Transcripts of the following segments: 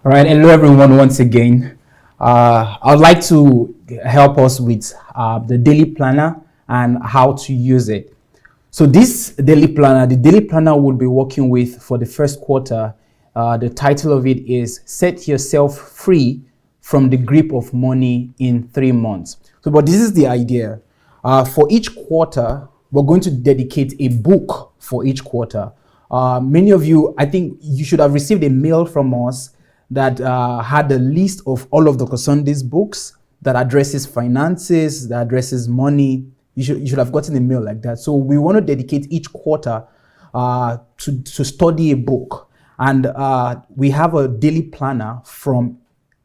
All right, hello everyone once again. I would like to help us with the daily planner and how to use it. So this daily planner, the daily planner we'll be working with for the first quarter, the title of it is Set Yourself Free from the Grip of Money in 3 months. So, but this is the idea. For each quarter, we're going to dedicate a book for each quarter. Many of you, I think you should have received a mail from us that had a list of all of Dr. Sunday's books that addresses finances, that addresses money. You should have gotten a mail like that. So we want to dedicate each quarter to study a book. And we have a daily planner from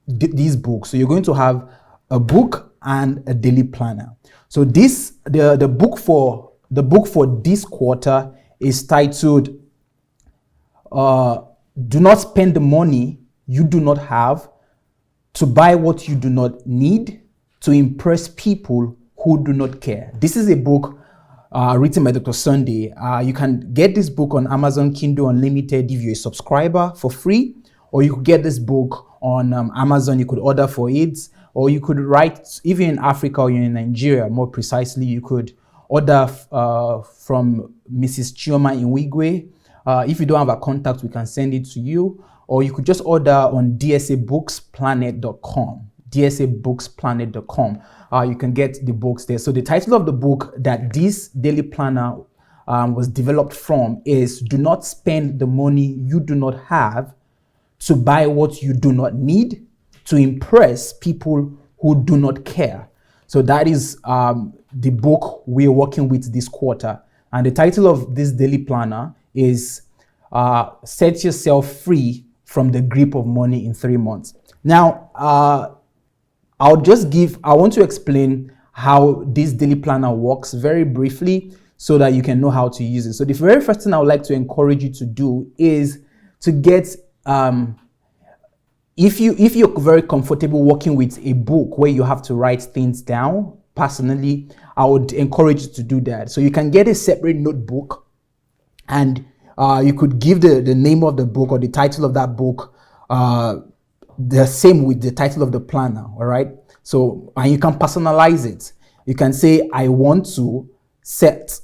these books. So you're going to have a book and a daily planner. So the book for this quarter is titled Do Not Spend the Money You Do Not Have to Buy What You Do Not Need to Impress People Who Do Not Care. This is a book written by Dr. Sunday. You can get this book on Amazon Kindle Unlimited if you're a subscriber for free, or you could get this book on Amazon. You could order for it, or you could write, even in Africa or in Nigeria, more precisely, you could order from Mrs. Chioma Inwigwe. If you don't have a contact, we can send it to you. Or you could just order on dsabooksplanet.com. dsabooksplanet.com. You can get the books there. So the title of the book that this daily planner was developed from is Do Not Spend the Money You Do Not Have to Buy What You Do Not Need to Impress People Who Do Not Care. So that is the book we're working with this quarter. And the title of this daily planner is Set Yourself Free from the Grip of Money in 3 months. Now, I want to explain how this daily planner works very briefly so that you can know how to use it. So the very first thing I would like to encourage you to do is to get, if you're very comfortable working with a book where you have to write things down, personally, I would encourage you to do that. So you can get a separate notebook, and you could give the name of the book or the title of that book the same with the title of the planner, all right? So, and you can personalize it. You can say, I want to set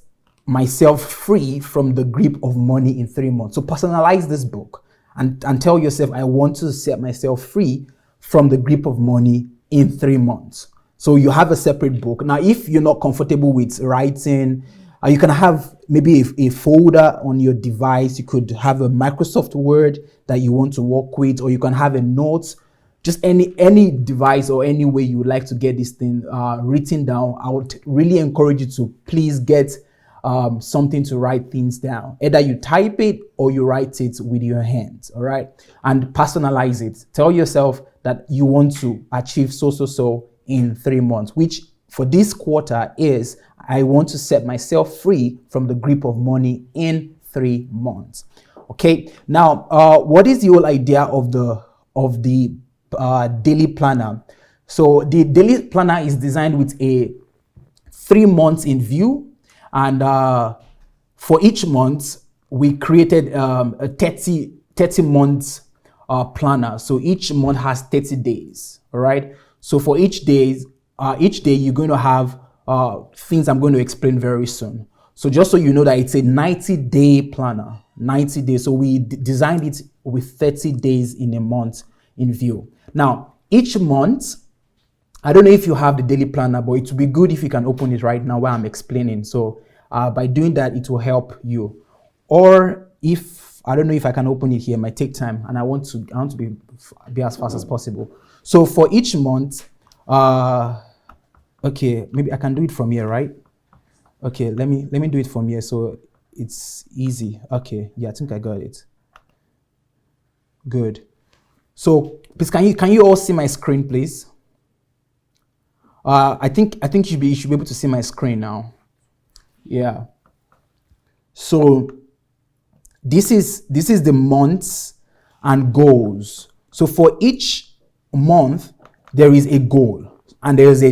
myself free from the grip of money in 3 months. So personalize this book and tell yourself, I want to set myself free from the grip of money in 3 months. So you have a separate book. Now, if you're not comfortable with writing, you can have maybe a folder on your device. You could have a Microsoft Word that you want to work with, or you can have a note, just any device or any way you would like to get this thing written down. I would really encourage you to please get something to write things down. Either you type it or you write it with your hands, all right? And personalize it. Tell yourself that you want to achieve so in 3 months, which for this quarter is I want to set myself free from the grip of money in 3 months. Okay. Now, what is the whole idea of the daily planner? So the daily planner is designed with a 3 months in view, and for each month we created a 30 months planner. So each month has 30 days. All right. So for each day you're going to have things I'm going to explain very soon. So just so you know that it's a 90-day planner, 90 days. So we designed it with 30 days in a month in view. Now, each month, I don't know if you have the daily planner, but it would be good if you can open it right now while I'm explaining. So by doing that, it will help you. Or if, I don't know if I can open it here, it might take time, and I want to be as fast as possible. So for each month, okay, maybe I can do it from here, right? Okay, let me do it from here so it's easy. Okay, yeah, I think I got it. Good. So please, can you all see my screen, please? I think you should be able to see my screen now. Yeah. So this is the months and goals. So for each month there is a goal, and there is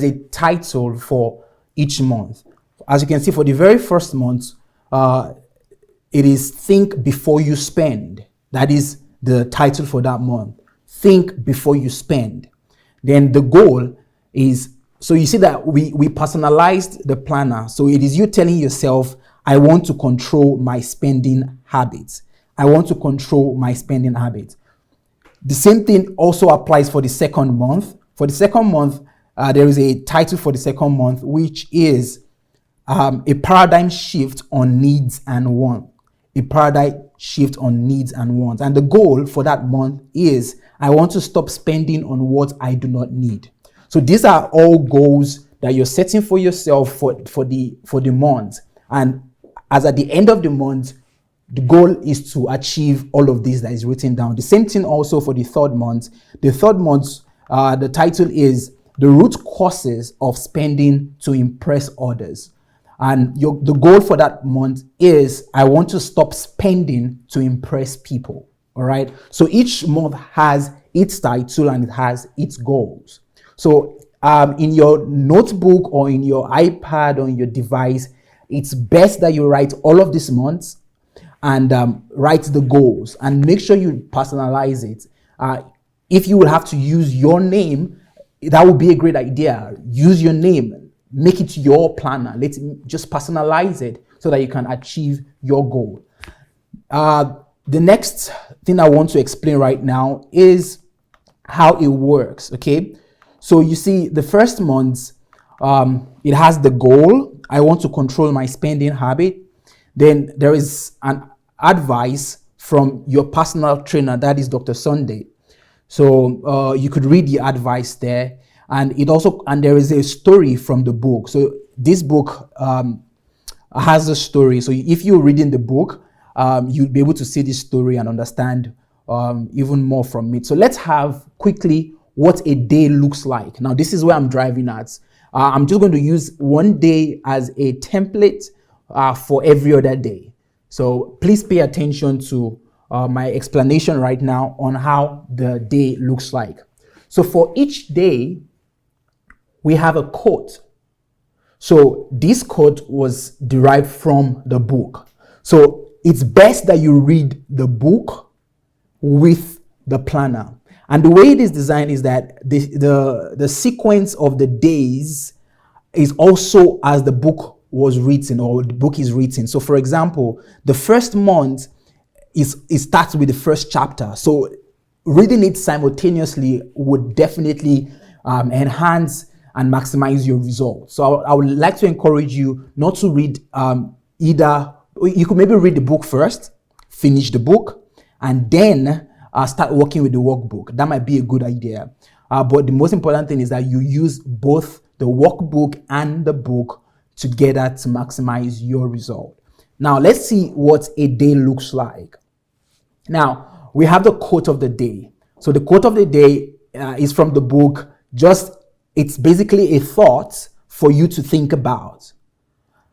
a title for each month. As you can see, for the very first month, it is think before you spend. That is the title for that month. Think before you spend. Then the goal is, so you see that we personalized the planner. So it is you telling yourself, I want to control my spending habits. I want to control my spending habits. The same thing also applies for the second month. For the second month, there is a title for the second month, which is a paradigm shift on needs and wants. A paradigm shift on needs and wants. And the goal for that month is, I want to stop spending on what I do not need. So these are all goals that you're setting for yourself for the month. And as at the end of the month, the goal is to achieve all of this that is written down. The same thing also for the third month. The third month, the title is The Root Causes of Spending to Impress Others. And the goal for that month is, I want to stop spending to impress people. All right. So each month has its title and it has its goals. So in your notebook or in your iPad or in your device, it's best that you write all of these months and write the goals and make sure you personalize it. If you will have to use your name, that would be a great idea. Use your name, make it your planner. Let's just personalize it so that you can achieve your goal. The next thing I want to explain right now is how it works. Okay, so you see, the first month, it has the goal. I want to control my spending habit. Then there is an advice from your personal trainer, that is Dr. Sunday. So you could read the advice there, and there is a story from the book. So this book has a story. So if you're reading the book, you'll be able to see this story and understand even more from it. So let's have quickly what a day looks like. Now, this is where I'm driving at. I'm just going to use one day as a template for every other day. So please pay attention to my explanation right now on how the day looks like. So for each day, we have a quote. So this quote was derived from the book. So it's best that you read the book with the planner. And the way it is designed is that the sequence of the days is also as the book was written or the book is written. So for example, the first month it starts with the first chapter. So reading it simultaneously would definitely enhance and maximize your results. So I would like to encourage you not to read either. You could maybe read the book first, finish the book, and then start working with the workbook. That might be a good idea. But the most important thing is that you use both the workbook and the book together to maximize your result. Now, let's see what a day looks like. Now, we have the quote of the day. So the quote of the day is from the book. It's basically a thought for you to think about.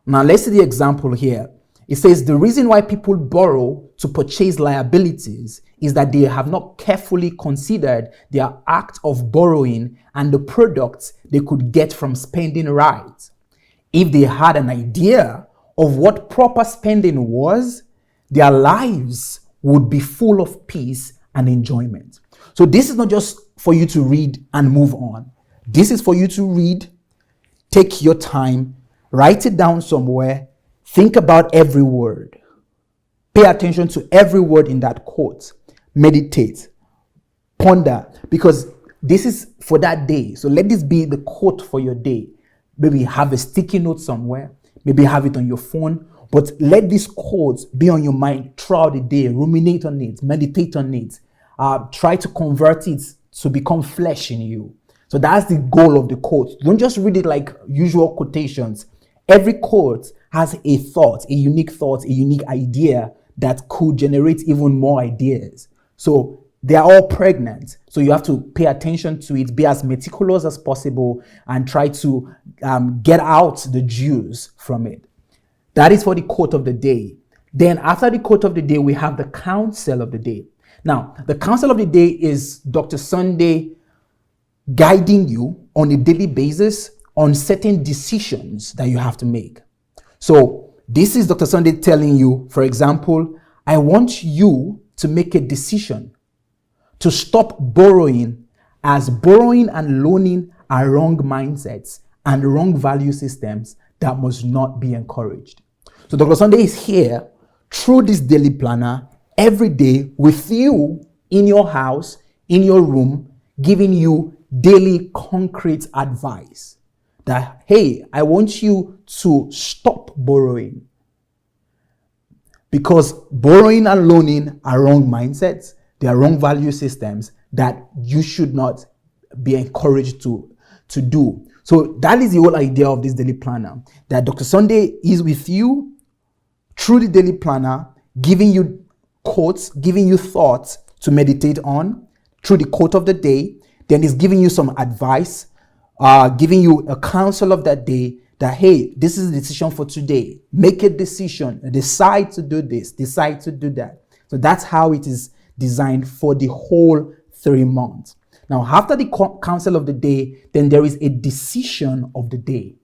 Now, let's see the example here. It says, the reason why people borrow to purchase liabilities is that they have not carefully considered their act of borrowing and the products they could get from spending right. If they had an idea of what proper spending was, their lives would be full of peace and enjoyment. So this is not just for you to read and move on. This is for you to read, take your time, write it down somewhere, think about every word. Pay attention to every word in that quote. Meditate, ponder, because this is for that day. So let this be the quote for your day. Maybe have a sticky note somewhere. Maybe have it on your phone. But let this quote be on your mind throughout the day. Ruminate on it. Meditate on it. Try to convert it to become flesh in you. So that's the goal of the quote. Don't just read it like usual quotations. Every quote has a thought, a unique idea that could generate even more ideas. So they are all pregnant. So you have to pay attention to it, be as meticulous as possible, and try to get out the juice from it. That is for the quote of the day. Then after the quote of the day, we have the counsel of the day. Now, the counsel of the day is Dr. Sunday guiding you on a daily basis on certain decisions that you have to make. So this is Dr. Sunday telling you, for example, I want you to make a decision to stop borrowing, as borrowing and loaning are wrong mindsets and wrong value systems that must not be encouraged. So Dr. Sunday is here through this daily planner every day with you in your house, in your room, giving you daily concrete advice that, hey, I want you to stop borrowing, because borrowing and loaning are wrong mindsets. They are wrong value systems that you should not be encouraged to do. So that is the whole idea of this daily planner, that Dr. Sunday is with you through the daily planner, giving you quotes, giving you thoughts to meditate on through the quote of the day. Then he's giving you some advice, giving you a counsel of that day, that, hey, this is the decision for today. Make a decision. Decide to do this. Decide to do that. So that's how it is designed for the whole 3 months. Now, after the counsel of the day, then there is a decision of the day.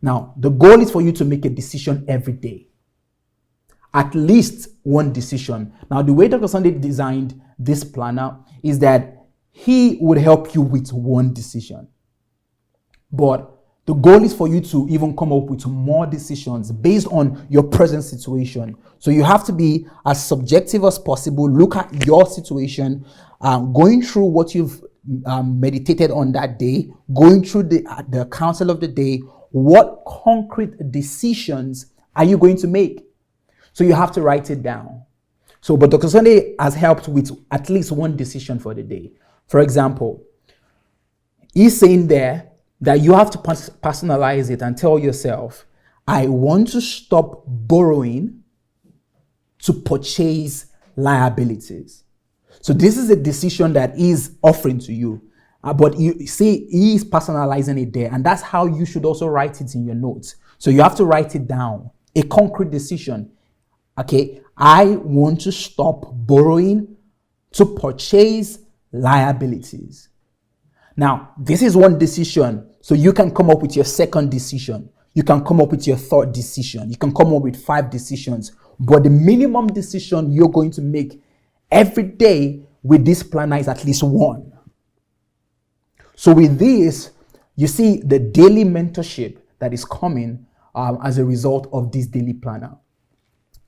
Now, the goal is for you to make a decision every day. At least one decision. Now, the way Dr. Sunday designed this planner is that he would help you with one decision. But the goal is for you to even come up with more decisions based on your present situation. So you have to be as subjective as possible. Look at your situation, going through what you've meditated on that day, going through the counsel of the day. What concrete decisions are you going to make? So you have to write it down. So, but Dr. Sunday has helped with at least one decision for the day. For example, he's saying there that you have to personalize it and tell yourself, I want to stop borrowing to purchase liabilities. So this is a decision that he's offering to you. But you see, he's personalizing it there. And that's how you should also write it in your notes. So you have to write it down. A concrete decision. Okay, I want to stop borrowing to purchase liabilities. Now, this is one decision. So you can come up with your second decision. You can come up with your third decision. You can come up with 5 decisions. But the minimum decision you're going to make every day with this planner is at least one. So with this, you see the daily mentorship that is coming as a result of this daily planner.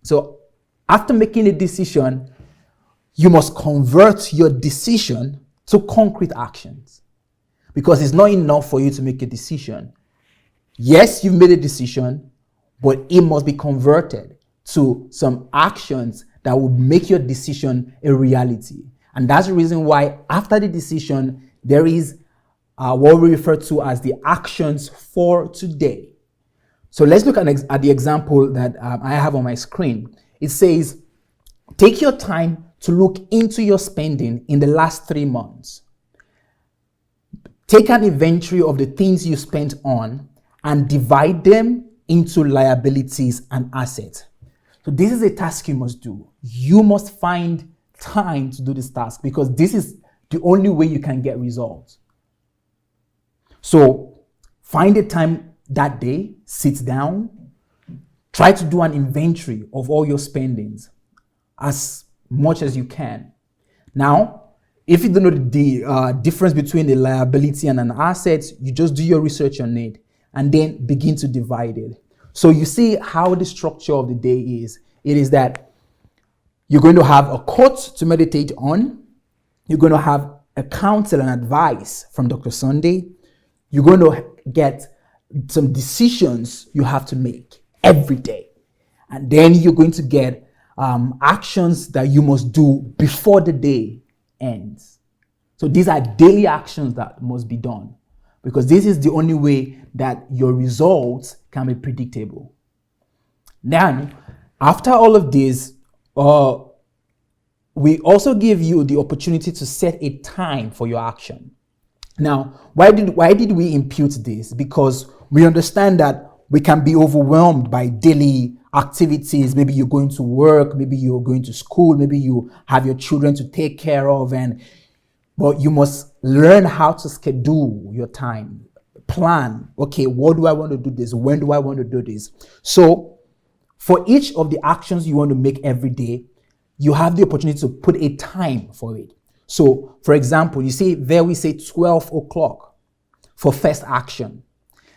So after making a decision, you must convert your decision to concrete actions. Because it's not enough for you to make a decision. Yes, you've made a decision, but it must be converted to some actions that will make your decision a reality. And that's the reason why after the decision, there is what we refer to as the actions for today. So let's look at the example that I have on my screen. It says, take your time to look into your spending in the last 3 months. Take an inventory of the things you spent on and divide them into liabilities and assets. So this is a task you must do. You must find time to do this task because this is the only way you can get results. So find a time that day, sit down, try to do an inventory of all your spendings as much as you can. Now, if you don't know the difference between a liability and an asset, you just do your research on it and then begin to divide it. So you see how the structure of the day is. It is that you're going to have a quote to meditate on. You're going to have a counsel and advice from Dr. Sunday. You're going to get some decisions you have to make every day. And then you're going to get actions that you must do before the day ends. So these are daily actions that must be done because this is the only way that your results can be predictable. Then, after all of this, we also give you the opportunity to set a time for your action. Now, why did we impute this? Because we understand that we can be overwhelmed by daily activities. Maybe you're going to work, maybe you're going to school, maybe you have your children to take care of, but you must learn how to schedule your time. Plan, okay, what do I want to do this? When do I want to do this? So for each of the actions you want to make every day, you have the opportunity to put a time for it. So for example, you see there we say 12 o'clock for first action,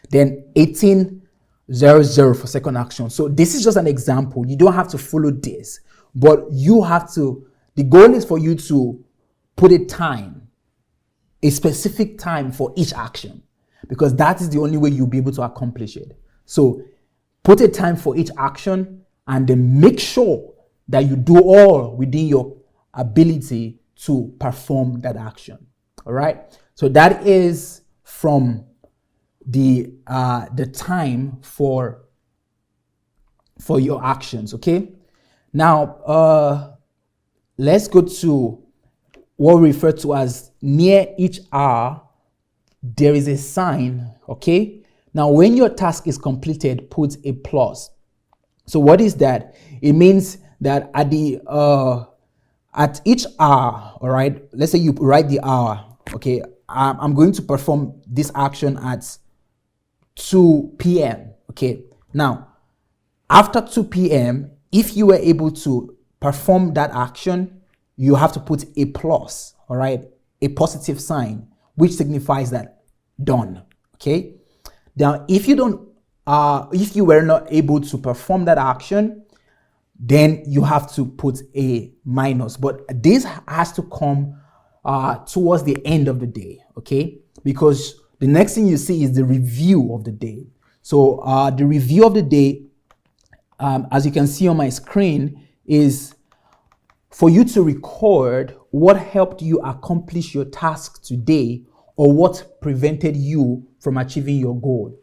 then 18:00 for second action. So this is just an example. You don't have to follow this, but you have to, the goal is for you to put a specific time for each action, because that is the only way you'll be able to accomplish it. So put a time for each action and then make sure that you do all within your ability to perform that action. All right. So that is from the time for your actions. Okay. Now let's go to what we refer to as near each hour there is a sign. Okay. Now when your task is completed, put a plus. So what is that? It means that at each hour, all right, let's say you write the hour. Okay, I'm going to perform this action at 2 p.m. Okay, now after 2 p.m., if you were able to perform that action, you have to put a plus, all right, a positive sign, which signifies that done. Okay, now if you were not able to perform that action, then you have to put a minus. But this has to come towards the end of the day, okay? Because the next thing you see is the review of the day. So the review of the day, as you can see on my screen, is for you to record what helped you accomplish your task today or what prevented you from achieving your goal.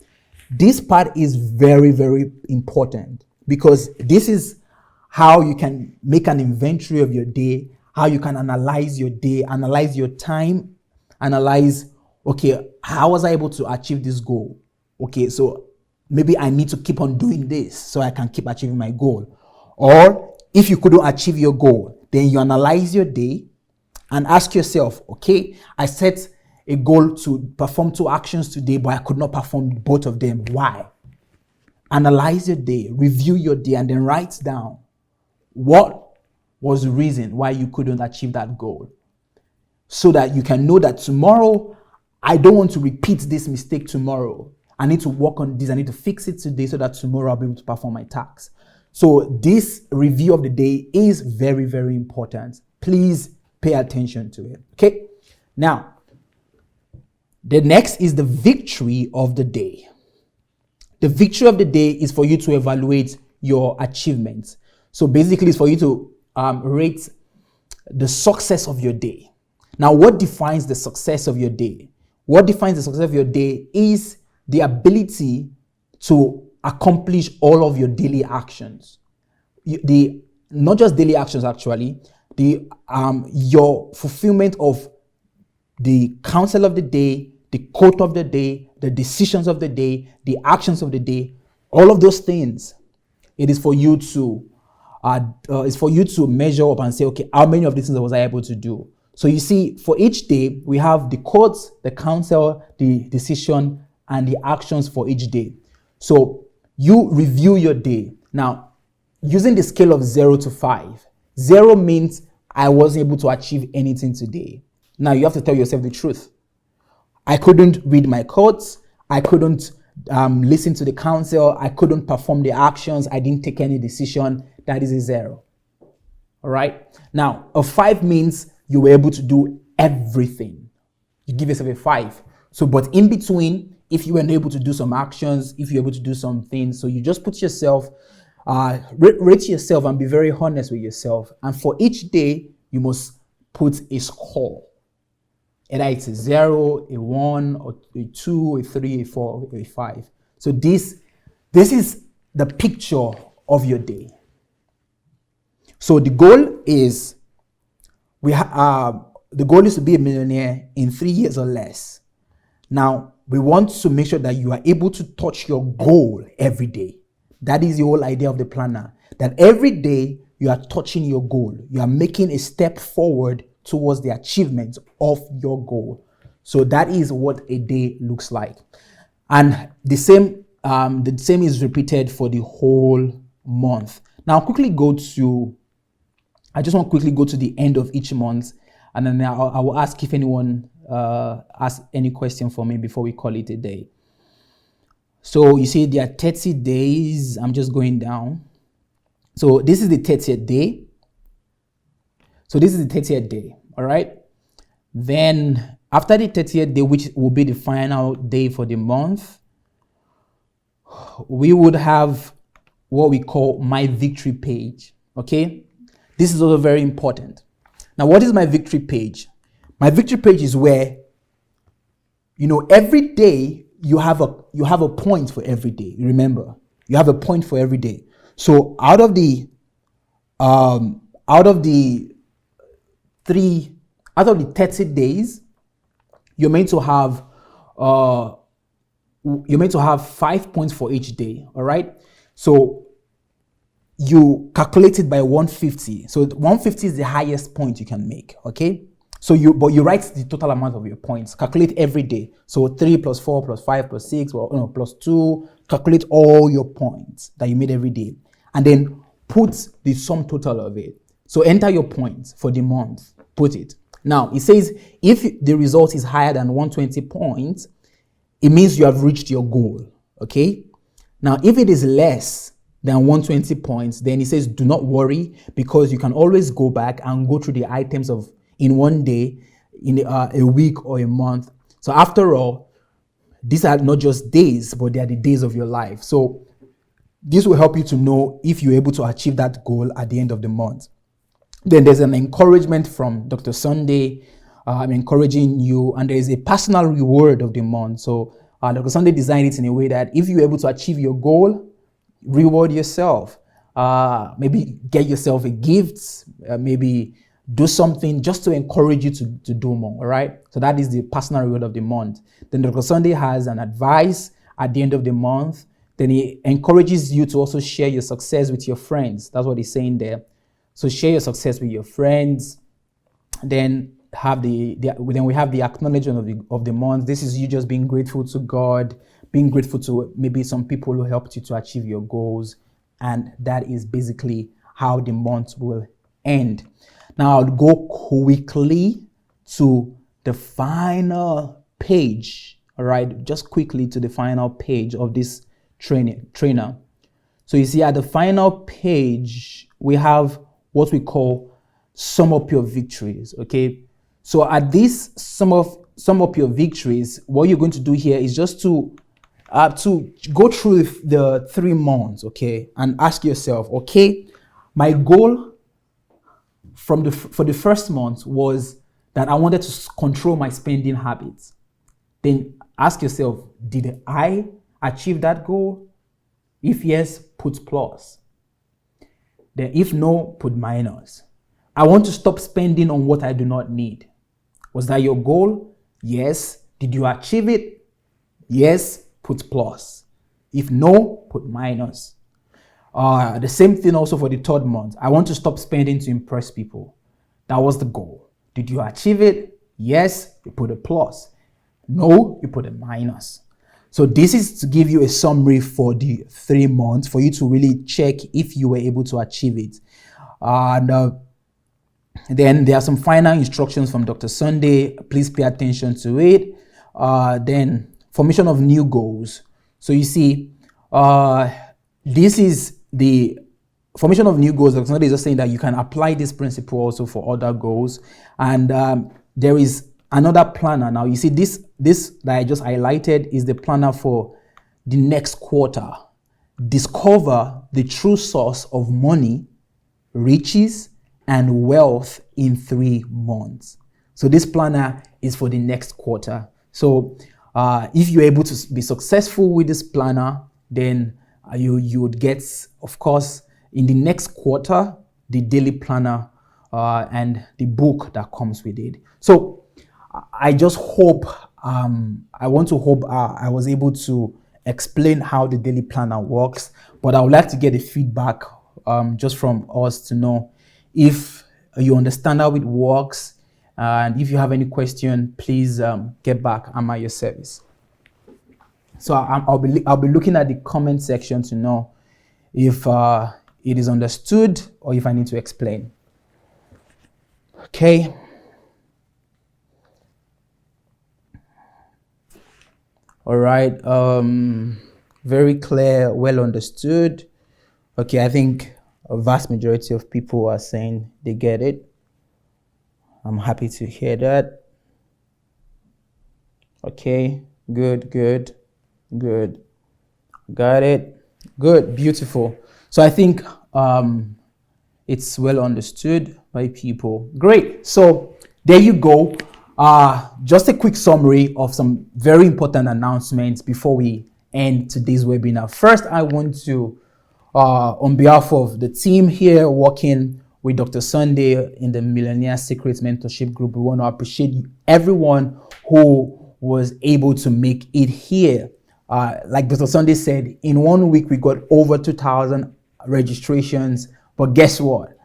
This part is very, very important, because this is how you can make an inventory of your day, how you can analyze your day, analyze your time, analyze, okay, how was I able to achieve this goal? Okay, so maybe I need to keep on doing this so I can keep achieving my goal. Or if you couldn't achieve your goal, then you analyze your day and ask yourself, okay, I set a goal to perform 2 actions today, but I could not perform both of them. Why? Analyze your day, review your day, and then write down what was the reason why you couldn't achieve that goal, so that you can know that tomorrow, I don't want to repeat this mistake tomorrow. I need to work on this. I need to fix it today so that tomorrow I'll be able to perform my tasks. So this review of the day is very, very important. Please pay attention to it. Okay. Now, the next is the victory of the day. The victory of the day is for you to evaluate your achievements. So basically, it's for you to rate the success of your day. Now, what defines the success of your day? What defines the success of your day is the ability to accomplish all of your daily actions. Not just daily actions, actually, your fulfillment of the counsel of the day, the quote of the day, the decisions of the day, the actions of the day, all of those things. It is for you to measure up and say, okay, how many of these things was I able to do? So you see, for each day, we have the quotes, the counsel, the decision, and the actions for each day. So you review your day. Now, using the scale of 0 to 5, 0 means I wasn't able to achieve anything today. Now you have to tell yourself the truth. I couldn't read my quotes. I couldn't listen to the counsel. I couldn't perform the actions. I didn't take any decision. That is a 0. All right. Now, a 5 means you were able to do everything. You give yourself a 5. So, but in between, if you were able to do some actions, if you're able to do some things, so you just put yourself, rate yourself and be very honest with yourself. And for each day, you must put a score. Either it's a 0, a 1, or a 2, a 3, a 4, a 5. So this is the picture of your day. So the goal is to be a millionaire in 3 years or less. Now, we want to make sure that you are able to touch your goal every day. That is the whole idea of the planner. That every day you are touching your goal. You are making a step forward towards the achievement of your goal. So that is what a day looks like. And the same is repeated for the whole month. Now I just want to quickly go to the end of each month and then I will ask if anyone has any question for me before we call it a day. So you see there are 30 days. I'm just going down. So this is the 30th day. So this is the 30th day, all right? Then after the 30th day, which will be the final day for the month, we would have what we call my victory page, okay? This is also very important. Now, what is my victory page? My victory page is where, every day you have a point for every day. Remember, you have a point for every day. So out of the 30 days, you're meant to have 5 points for each day. All right. So you calculate it by 150. So 150 is the highest point you can make. Okay. So you write the total amount of your points. Calculate every day. So 3 plus 4 plus 5 plus 6 plus 2. Calculate all your points that you made every day, and then put the sum total of it. So enter your points for the month. Put it. Now it says if the result is higher than 120 points, it means you have reached your goal. Okay. Now if it is less than 120 points, then it says do not worry, because you can always go back and go through the items in one day, in a week or a month. So after all, these are not just days, but they are the days of your life. So this will help you to know if you're able to achieve that goal at the end of the month. Then there's an encouragement from Dr. Sunday. I'm encouraging you, and there is a personal reward of the month. So Dr. Sunday designed it in a way that if you're able to achieve your goal, reward yourself. Maybe get yourself a gift, maybe do something just to encourage you to do more, all right? So that is the personal reward of the month. Then Dr. Sunday has an advice at the end of the month. Then he encourages you to also share your success with your friends. That's what he's saying there. So share your success with your friends. Then we have the acknowledgement of the month. This is you just being grateful to God, being grateful to maybe some people who helped you to achieve your goals. And that is basically how the month will end. Now I'll go quickly to the final page. All right, just quickly to the final page of this trainer. So you see at the final page, we have what we call sum up your victories. Okay. So at this sum up your victories, what you're going to do here is just to go through the 3 months, okay, and ask yourself, okay, my goal for the first month was that I wanted to control my spending habits. Then ask yourself, did I achieve that goal? If yes, put plus. Then if no, put minus. I want to stop spending on what I do not need. Was that your goal? Yes. Did you achieve it? Yes, put plus. If no, put minus. The same thing also for the 3rd month. I want to stop spending to impress people. That was the goal. Did you achieve it? Yes, you put a plus. No, you put a minus. So this is to give you a summary for the 3 months for you to really check if you were able to achieve it. And then there are some final instructions from Dr. Sunday. Please pay attention to it. Then formation of new goals. So you see, this is the formation of new goals. Dr. Sunday is just saying that you can apply this principle also for other goals. And there is another planner. Now you see this that I just highlighted is the planner for the next quarter. Discover the true source of money, riches, and wealth in 3 months. So this planner is for the next quarter. So if you're able to be successful with this planner, then you would get, of course, in the next quarter, the daily planner and the book that comes with it. So I just hope, I was able to explain how the daily planner works, but I would like to get a feedback just from us to know if you understand how it works, and if you have any question, please get back. I'm at your service. So I'll be looking at the comment section to know if it is understood or if I need to explain. Okay. All right. Very clear, well understood. Okay, I think a vast majority of people are saying they get it. I'm happy to hear that. Okay, good, good, good. Got it. Good, beautiful. So I think it's well understood by people. Great. So there you go. Just a quick summary of some very important announcements before we end today's webinar. First, I want to, on behalf of the team here working with Dr. Sunday in the Millionaire Secrets Mentorship Group, we want to appreciate everyone who was able to make it here. Like Dr. Sunday said, in 1 week, we got over 2,000 registrations. But guess what?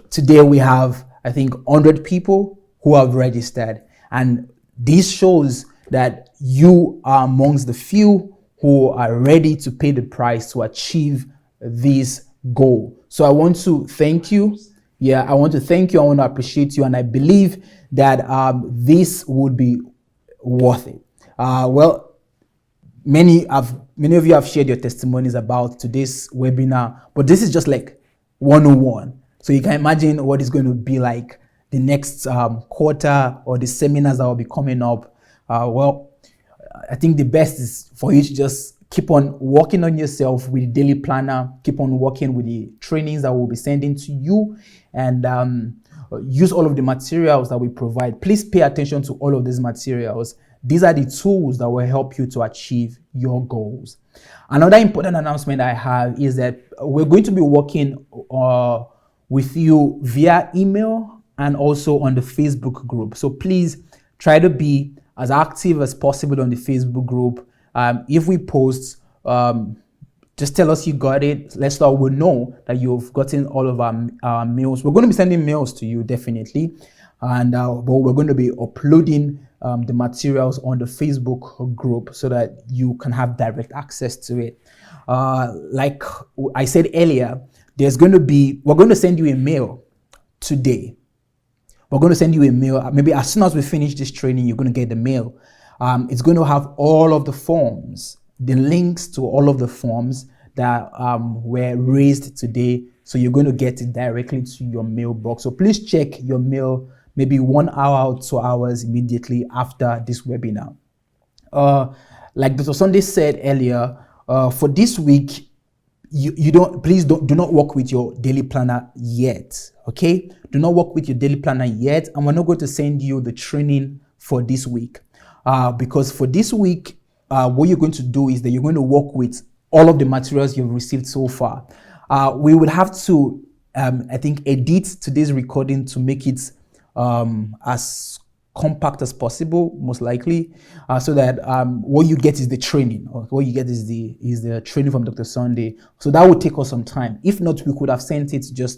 Today we have, I think, 100 people who have registered. And this shows that you are amongst the few who are ready to pay the price to achieve this goal. So I want to thank you. Yeah, I want to thank you. I want to appreciate you. And I believe that this would be worth it. Well, many of you have shared your testimonies about today's webinar, but this is just like 101. So you can imagine what it's going to be like the next quarter or the seminars that will be coming up. Well, I think the best is for you to just keep on working on yourself with the daily planner, keep on working with the trainings that we'll be sending to you, and use all of the materials that we provide. Please pay attention to all of these materials. These are the tools that will help you to achieve your goals. Another important announcement I have is that we're going to be working with you via email and also on the Facebook group. So please try to be as active as possible on the Facebook group. If we post, just tell us you got it. Let's let we know that you've gotten all of our mails. We're going to be sending mails to you definitely, and but we're going to be uploading the materials on the Facebook group so that you can have direct access to it. Like I said earlier, we're going to send you a mail today. We're going to send you a mail. Maybe as soon as we finish this training, you're going to get the mail. It's going to have all of the forms, the links to all of the forms that were raised today. So you're going to get it directly to your mailbox. So please check your mail maybe 1 hour or 2 hours immediately after this webinar. Like Dr. Sunday said earlier, for this week, do not work with your daily planner yet. Okay, do not work with your daily planner yet, and we're not going to send you the training for this week, because for this week, what you're going to do is that you're going to work with all of the materials you've received so far. We would have to, I think, edit today's recording to make it as compact as possible, most likely, so that what you get is the training, or what you get is the training from Dr. Sunday. So that would take us some time. If not, we could have sent it just